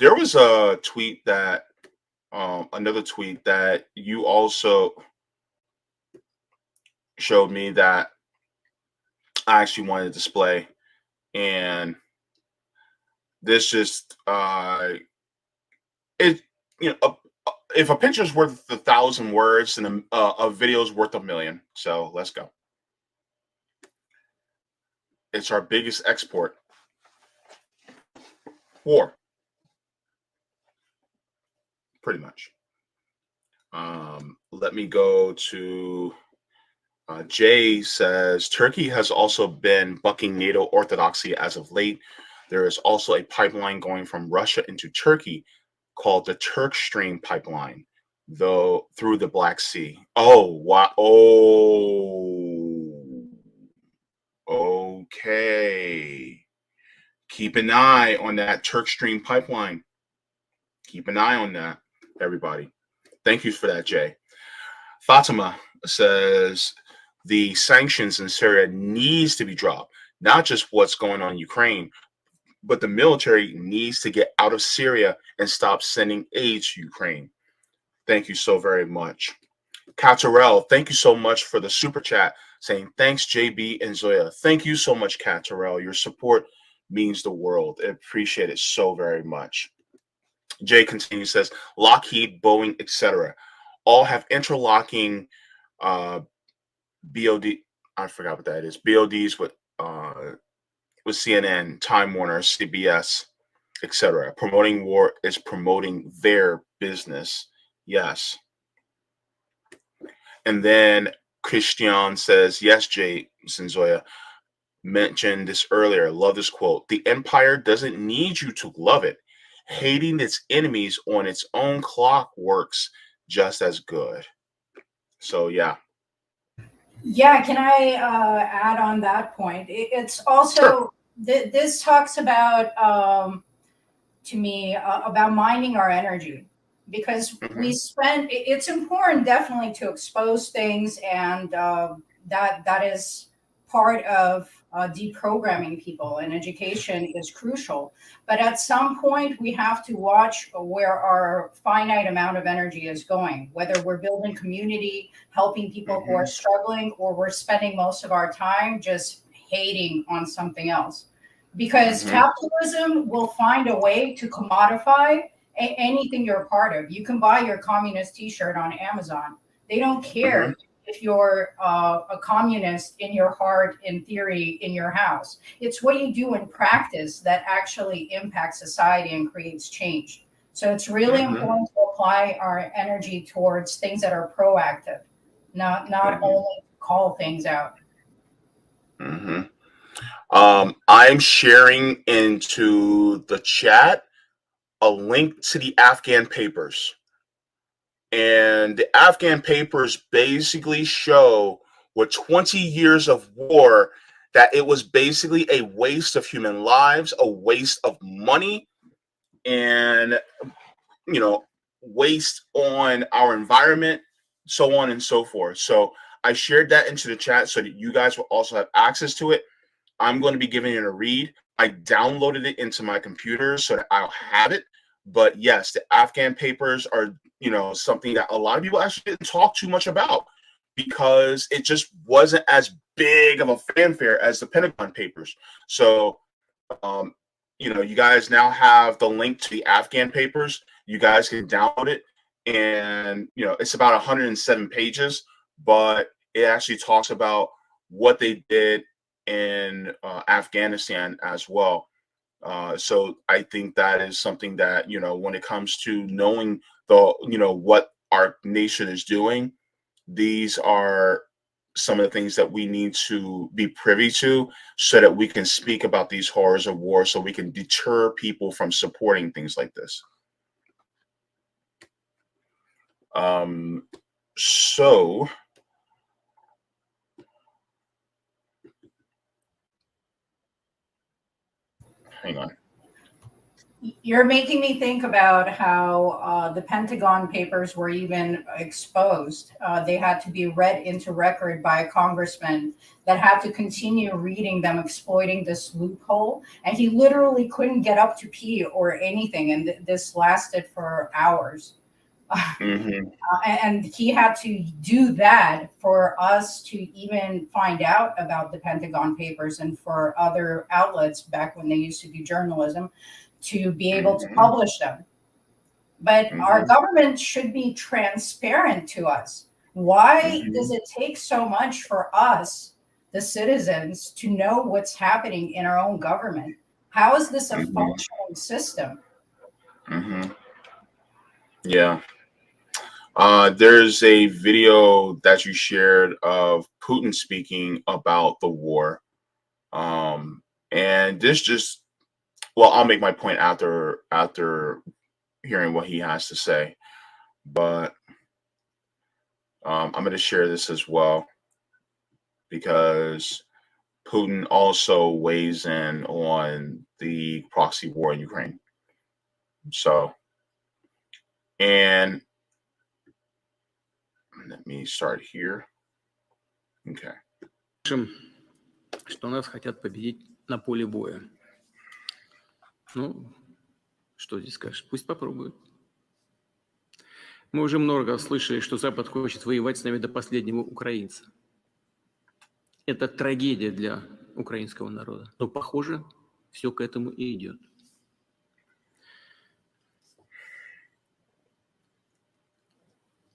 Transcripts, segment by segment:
There was a tweet that another tweet that you also showed me that I actually wanted to display, and this just it you know if a picture's worth 1,000 words, and a video's worth a million. So let's go. It's our biggest export. War, pretty much. Let me go to Jay says Turkey has also been bucking NATO orthodoxy as of late. There is also a pipeline going from Russia into Turkey called the Turk Stream pipeline, though through the Black Sea. Oh, wow. Oh, okay. Keep an eye on that Turk Stream pipeline. Keep an eye on that, everybody. Thank you for that, Jay. Fatima says the sanctions in Syria needs to be dropped. Not just what's going on in Ukraine, but the military needs to get out of Syria and stop sending aid to Ukraine. Thank you so very much. Catarell, thank you so much for the super chat saying thanks, JB and Zoya. Thank you so much, Catarell. Your support means the world. I appreciate it so very much. Jay continues, says Lockheed, Boeing, etc. all have interlocking BOD. I forgot what that is. BODs with CNN, Time Warner, CBS, etc. Promoting war is promoting their business. Yes. And then Christian says, yes, Jay Sinzoya mentioned this earlier. Love this quote. The empire doesn't need you to love it. Hating its enemies on its own clock works just as good. So, yeah. Yeah, can I add on that point? It's also, Sure. this talks about, to me, about mining our energy, because we spend, it's important definitely to expose things, and that is part of deprogramming people, and education is crucial. But at some point, we have to watch where our finite amount of energy is going, whether we're building community, helping people who are struggling, or we're spending most of our time just hating on something else. Because capitalism will find a way to commodify anything you're a part of. You can buy your communist T-shirt on Amazon. They don't care if you're a communist in your heart, in theory, in your house. It's what you do in practice that actually impacts society and creates change. So it's really important to apply our energy towards things that are proactive, not only call things out. I'm sharing into the chat a link to the Afghan papers. And the Afghan papers basically show with 20 years of war that it was basically a waste of human lives, a waste of money, and waste on our environment, so on and so forth. So I shared that into the chat so that you guys will also have access to it. I'm going to be giving it a read. I downloaded it into my computer so that I'll have it. But yes, the Afghan papers are, something that a lot of people actually didn't talk too much about because it just wasn't as big of a fanfare as the Pentagon papers. So, you guys now have the link to the Afghan papers. You guys can download it, and it's about 107 pages, but it actually talks about what they did in Afghanistan as well. So I think that is something that, when it comes to knowing what our nation is doing, these are some of the things that we need to be privy to so that we can speak about these horrors of war, so we can deter people from supporting things like this. So hang on. You're making me think about how the Pentagon Papers were even exposed. They had to be read into record by a congressman that had to continue reading them, exploiting this loophole. And he literally couldn't get up to pee or anything. And this lasted for hours. Mm-hmm. And he had to do that for us to even find out about the Pentagon Papers and for other outlets back when they used to do journalism to be able to Mm-hmm. publish them. But our Mm-hmm. government should be transparent to us. Why Mm-hmm. does it take so much for us, the citizens, to know what's happening in our own government? How is this a Mm-hmm. functioning system? Mm-hmm. Yeah. There's a video that you shared of Putin speaking about the war. And this just, well, I'll make my point after hearing what he has to say. But I'm going to share this as well because Putin also weighs in on the proxy war in Ukraine. So, and let me start here. Okay. Что нас хотят победить на поле боя. Ну, что здесь скажешь? Пусть попробуют. Мы уже много слышали, что Запад хочет воевать с нами до последнего украинца. Это трагедия для украинского народа. Но, похоже, все к этому и идет.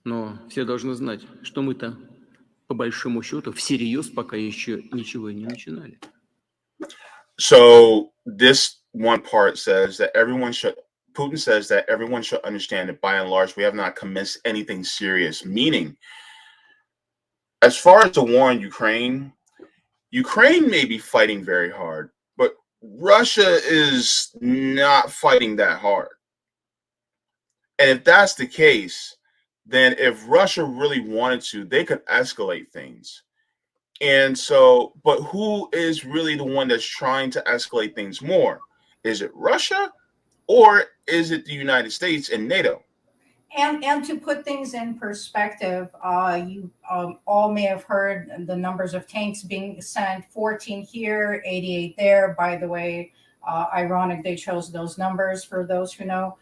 Но все должны знать, что мы-то, по большому счету, всерьез пока еще ничего и не начинали. So this one part says that Putin says that everyone should understand that by and large, we have not commenced anything serious, meaning as far as the war in Ukraine, Ukraine may be fighting very hard, but Russia is not fighting that hard. And if that's the case, then if Russia really wanted to, they could escalate things. And so, but who is really the one that's trying to escalate things more? Is it Russia or is it the United States and NATO? And to put things in perspective, you all may have heard the numbers of tanks being sent: 14 here, 88 there. By the way, ironic they chose those numbers for those who know.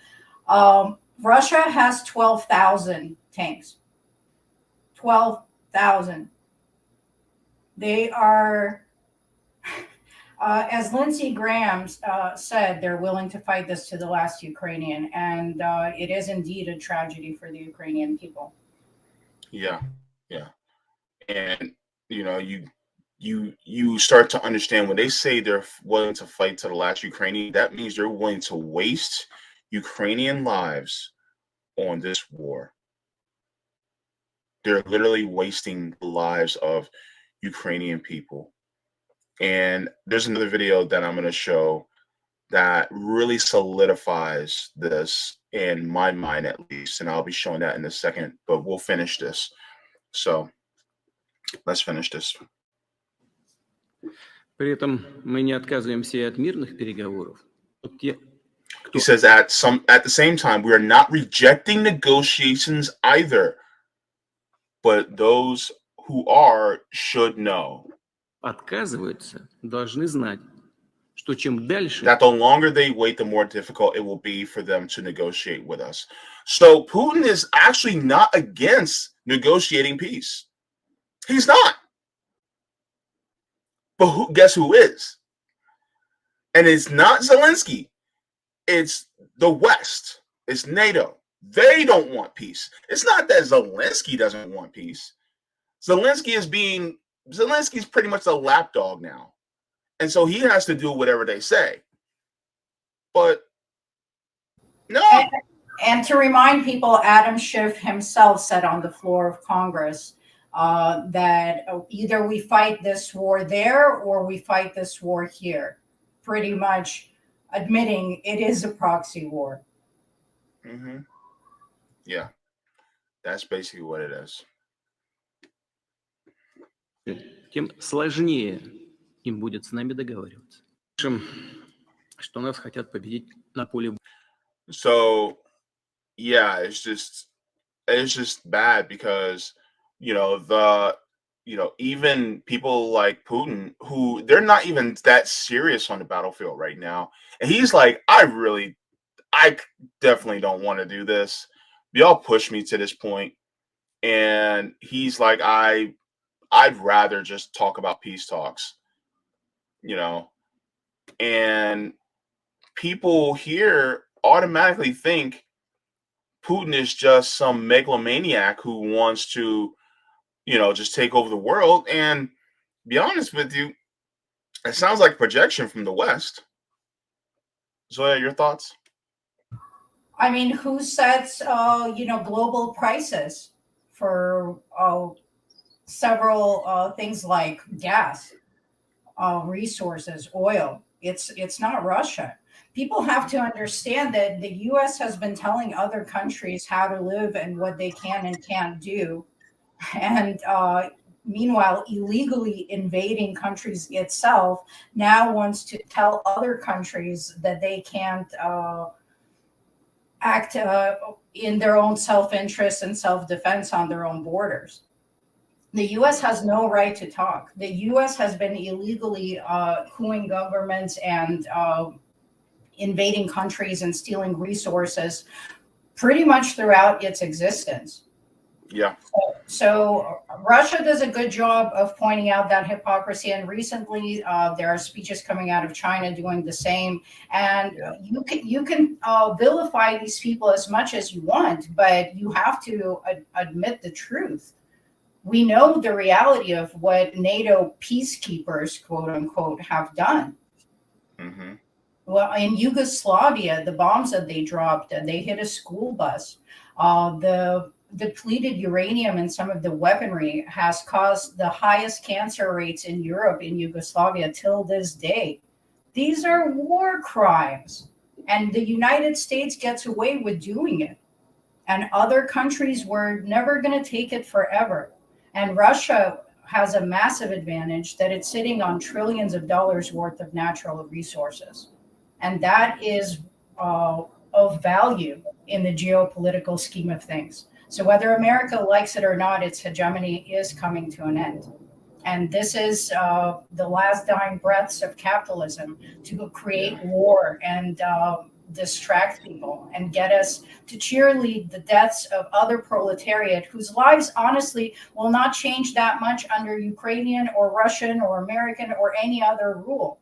Russia has 12,000 tanks. 12,000. They are, as Lindsey Graham said, they're willing to fight this to the last Ukrainian. And it is indeed a tragedy for the Ukrainian people. Yeah, yeah. And you start to understand when they say they're willing to fight to the last Ukrainian, that means they're willing to waste Ukrainian lives on this war. They're literally wasting the lives of Ukrainian people. And there's another video that I'm going to show that really solidifies this in my mind, at least. And I'll be showing that in a second, but we'll finish this. So let's finish this. При этом мы не отказываемся и от мирных переговоров. He says at the same time, we are not rejecting negotiations either, but those who are should know. Отказываются, должны знать, что чем дальше... That the longer they wait, the more difficult it will be for them to negotiate with us. So Putin is actually not against negotiating peace. He's not. But guess who is? And it's not Zelensky. It's the West. It's NATO. They don't want peace. It's not that Zelensky doesn't want peace. Zelensky's pretty much a lapdog now. And so he has to do whatever they say. But no. And to remind people, Adam Schiff himself said on the floor of Congress that either we fight this war there or we fight this war here, pretty much admitting it is a proxy war. Mm-hmm. Yeah, that's basically what it is. Тем сложнее им будет с нами договариваться. что нас хотят победить на поле. So yeah, it's just bad because even people like Putin, who they're not even that serious on the battlefield right now, and he's like, I definitely don't want to do this. Y'all push me to this point, and he's like, I'd rather just talk about peace talks, you know, and people here automatically think Putin is just some megalomaniac who wants to, just take over the world. And be honest with you, it sounds like projection from the West. Zoya, your thoughts? I mean, who sets global prices for several things like gas, resources, oil? It's not Russia. People have to understand that the U.S. has been telling other countries how to live and what they can and can't do, and meanwhile, illegally invading countries itself now wants to tell other countries that they can't act in their own self-interest and self-defense on their own borders. The U.S. has no right to talk. The U.S. has been illegally coupping governments and invading countries and stealing resources pretty much throughout its existence. Yeah. So Russia does a good job of pointing out that hypocrisy, and recently there are speeches coming out of China doing the same. And you can vilify these people as much as you want, but you have to admit the truth. We know the reality of what NATO peacekeepers, quote unquote, have done. Mm-hmm. Well, in Yugoslavia, the bombs that they dropped, and they hit a school bus. The depleted uranium in some of the weaponry has caused the highest cancer rates in Europe, in Yugoslavia, till this day. These are war crimes, and the United States gets away with doing it. And other countries were never going to take it forever. And Russia has a massive advantage that it's sitting on trillions of dollars worth of natural resources. And that is of value in the geopolitical scheme of things. So whether America likes it or not, its hegemony is coming to an end. And this is the last dying breaths of capitalism, to create war and distract people and get us to cheerlead the deaths of other proletariat whose lives honestly will not change that much under Ukrainian or Russian or American or any other rule.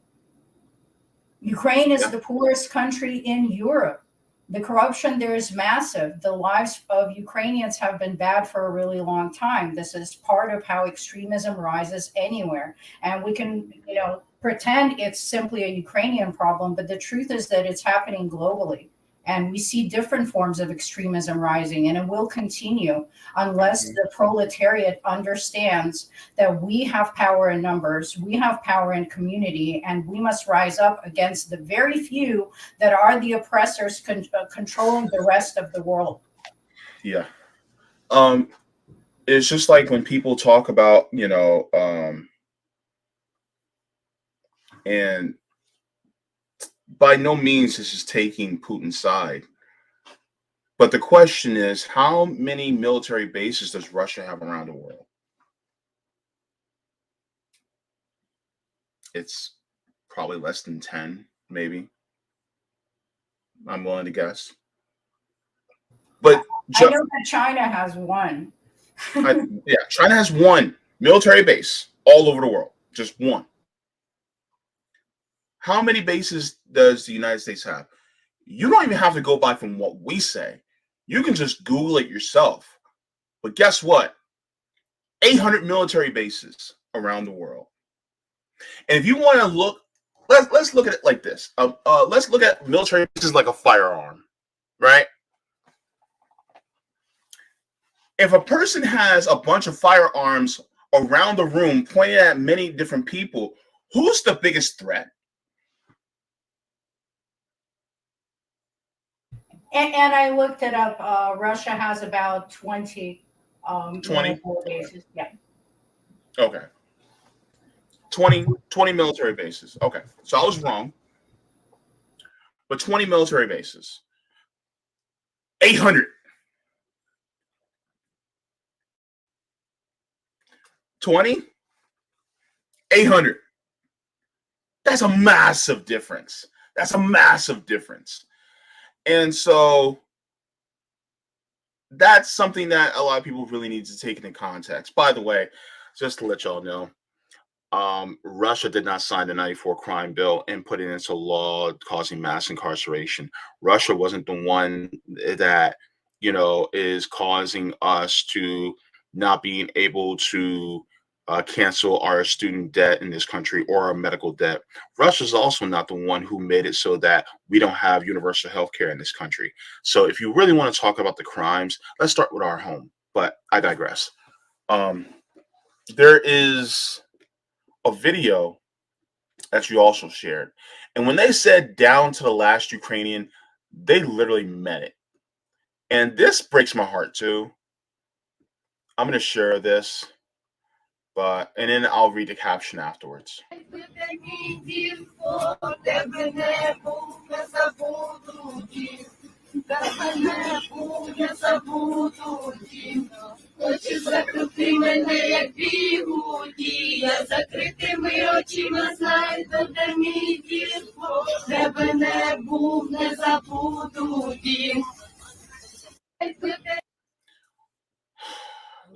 Ukraine is the poorest country in Europe. The corruption there is massive. The lives of Ukrainians have been bad for a really long time. This is part of how extremism rises anywhere. And we can, pretend it's simply a Ukrainian problem, but the truth is that it's happening globally. And we see different forms of extremism rising, and it will continue unless the proletariat understands that we have power in numbers, we have power in community, and we must rise up against the very few that are the oppressors controlling the rest of the world. Yeah. It's just like when people talk about, and by no means this is taking Putin's side. But the question is, how many military bases does Russia have around the world? It's probably less than 10, maybe. I'm willing to guess. But I know that China has one. China has one military base all over the world. Just one. How many bases does the United States have? You don't even have to go by from what we say. You can just Google it yourself. But guess what? 800 military bases around the world. And if you want to look, let's look at it like this. Let's look at military bases like a firearm, right? If a person has a bunch of firearms around the room pointed at many different people, who's the biggest threat? And I looked it up. Russia has about 20 20 bases. Yeah. Okay. 20 military bases. Okay. So I was wrong. but 20 military bases. 800. 20, 800. That's a massive difference. That's a massive difference. And so that's something that a lot of people really need to take into context. By the way, just to let y'all know, Russia did not sign the 94 crime bill and put it into law causing mass incarceration. Russia wasn't the one that, is causing us to not being able to cancel our student debt in this country or our medical debt. Russia's also not the one who made it so that we don't have universal health care in this country. So if you really want to talk about the crimes, let's start with our home. But I digress. There is a video that you also shared. And when they said down to the last Ukrainian, they literally meant it. And this breaks my heart too. I'm going to share this, and then I'll read the caption afterwards. Очі закрути мене, як бігуді, я закритими очима знайду, де мій дім, де би не був, не забуду дім.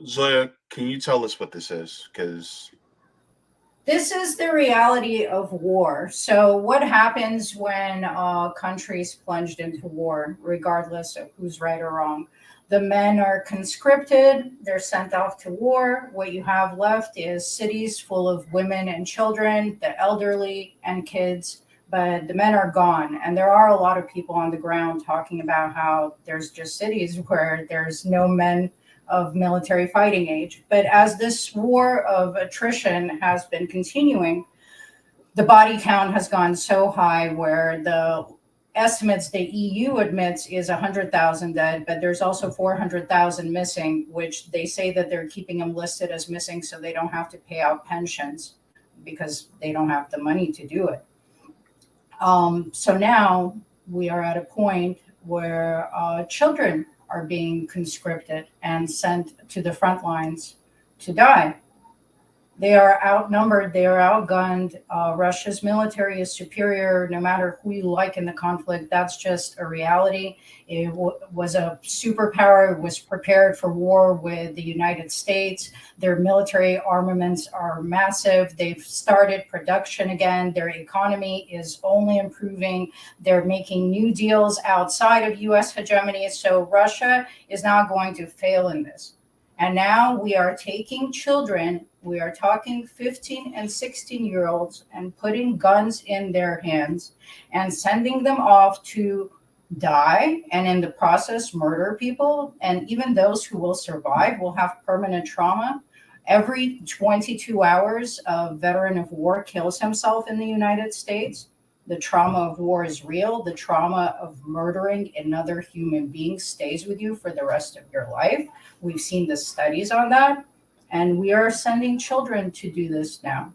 Zoya, can you tell us what this is? Because this is the reality of war. So what happens when countries plunged into war, regardless of who's right or wrong? The men are conscripted, they're sent off to war. What you have left is cities full of women and children, the elderly and kids, but the men are gone. And there are a lot of people on the ground talking about how there's just cities where there's no men of military fighting age. But as this war of attrition has been continuing, the body count has gone so high where the estimates the EU admits is 100,000 dead, but there's also 400,000 missing, which they say that they're keeping them listed as missing so they don't have to pay out pensions because they don't have the money to do it. So now we are at a point where children are being conscripted and sent to the front lines to die. They are outnumbered. They are outgunned. Russia's military is superior no matter who you like in the conflict. That's just a reality. It was a superpower. It was prepared for war with the United States. Their military armaments are massive. They've started production again. Their economy is only improving. They're making new deals outside of U.S. hegemony. So Russia is not going to fail in this. And now we are taking children, we are talking 15 and 16-year-olds and putting guns in their hands and sending them off to die and in the process murder people. And even those who will survive will have permanent trauma. Every 22 hours, a veteran of war kills himself in the United States. The trauma of war is real. The trauma of murdering another human being stays with you for the rest of your life. We've seen the studies on that, and we are sending children to do this now.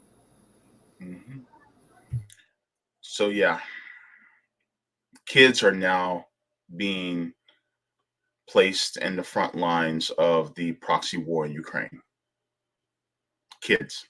Mm-hmm. So yeah, kids are now being placed in the front lines of the proxy war in Ukraine. Kids.